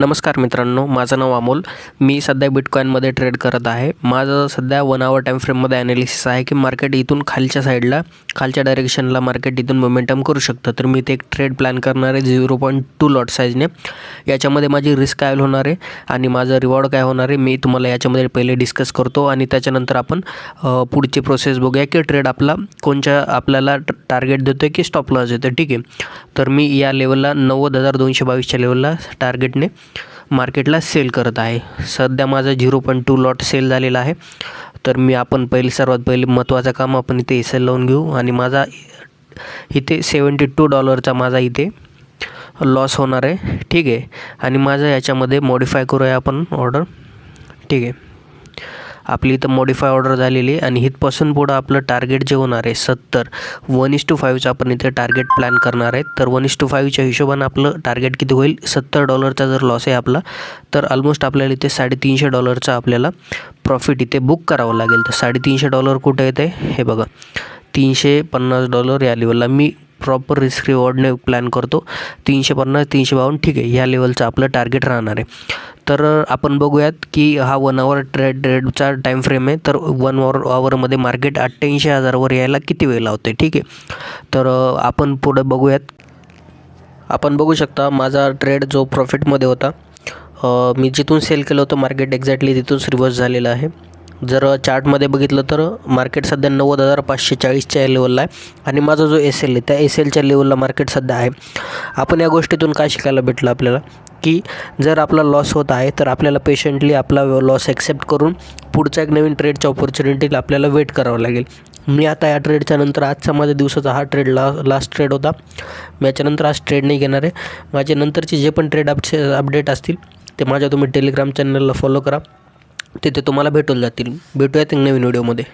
नमस्कार मित्रांनो, माझं नाव अमोल. मी सध्या बिटकॉईनमध्ये ट्रेड करत आहे. माझं सध्या 1 आवर टाईम फ्रेममध्ये ॲनालिसिस आहे की मार्केट इथून खालच्या साईडला, खालच्या डायरेक्शनला मार्केट इथून मोमेंटम करू शकतं. तर मी ते एक ट्रेड प्लॅन करणार आहे 0.2 लॉट साईजने. याच्यामध्ये माझी रिस्क काय होणार आहे आणि माझं रिवॉर्ड काय होणार आहे मी तुम्हाला याच्यामध्ये पहिले डिस्कस करतो आणि त्याच्यानंतर आपण पुढची प्रोसेस बघूया की ट्रेड कोणत्या आपल्याला टार्गेट देतो आहे की स्टॉप लॉस देतो आहे. ठीक आहे, तर मी या लेवलला 90,222च्या लेवलला टार्गेटने मार्केटला सेल करत आहे. सध्या माझं 0.2 लॉट सेल झालेला आहे. तर आपण सर्वात पहिले महत्त्वाचं काम आपण इथे सेल लावून घेऊ आणि माझा इथे $72चा माझा इथे लॉस होणार आहे. ठीक आहे, आणि माझं याच्यामध्ये मॉडिफाय करूया आपण ऑर्डर. ठीक आहे, आपली इथं मॉडिफाय ऑर्डर झालेली आहे आणि इथपासून पुढं आपलं टार्गेट जे होणार आहे 70 1:5चं आपण इथे टार्गेट प्लॅन करणार आहे. तर 1:5च्या हिशोबानं आपलं टार्गेट किती होईल? $70चा जर लॉस आहे आपला, तर ऑलमोस्ट आपल्याला इथे $350चा आपल्याला प्रॉफिट इथे बुक करावं लागेल. तर $350 कुठे येते हे बघा, $350 या लेवलला मी प्रॉपर रिस्क रिवॉर्डने प्लॅन करतो. 350 352 ठीक आहे, ह्या लेवलचं आपलं टार्गेट राहणार आहे. तर आपण बघूयात की हा 1 आवर ट्रेडचा टाईम फ्रेम आहे. तर 1 आवरमध्ये मार्केट 88,000वर यायला किती वेळ लावते. ठीक आहे, तर आपण पुढं बघूयात. आपण बघू शकता माझा ट्रेड जो प्रॉफिटमध्ये होता, मी जिथून सेल केलं होतं मार्केट एक्झॅक्टली तिथूनच रिव्हर्स झालेलं आहे. जर चार्टमध्ये बघितलं तर मार्केट सध्या 90,540च्या लेवलला आहे आणि माझा जो एस एल आहे त्या एस एलच्या लेवलला मार्केट सध्या आहे. आपण या गोष्टीतून काय शिकायला भेटलं आपल्याला की जर आपला लॉस होत आहे तर आपल्याला पेशंटली आपला लॉस ॲक्सेप्ट करून पुढच्या एक नवीन ट्रेडच्या ऑपॉर्च्युनिटीला आपल्याला वेट करावं लागेल. मी आता या ट्रेडच्या नंतर आजचा माझ्या दिवसाचा हा ट्रेड लास्ट ट्रेड होता. मी याच्यानंतर आज ट्रेड नाही घेणार आहे. माझे नंतरचे जे पण ट्रेड अपडेट असतील ते माझ्या तुम्ही टेलिग्राम चॅनलला फॉलो करा, तिथे तुम्हाला भेटून जातील. भेटूयात एक नवीन व्हिडिओमध्ये.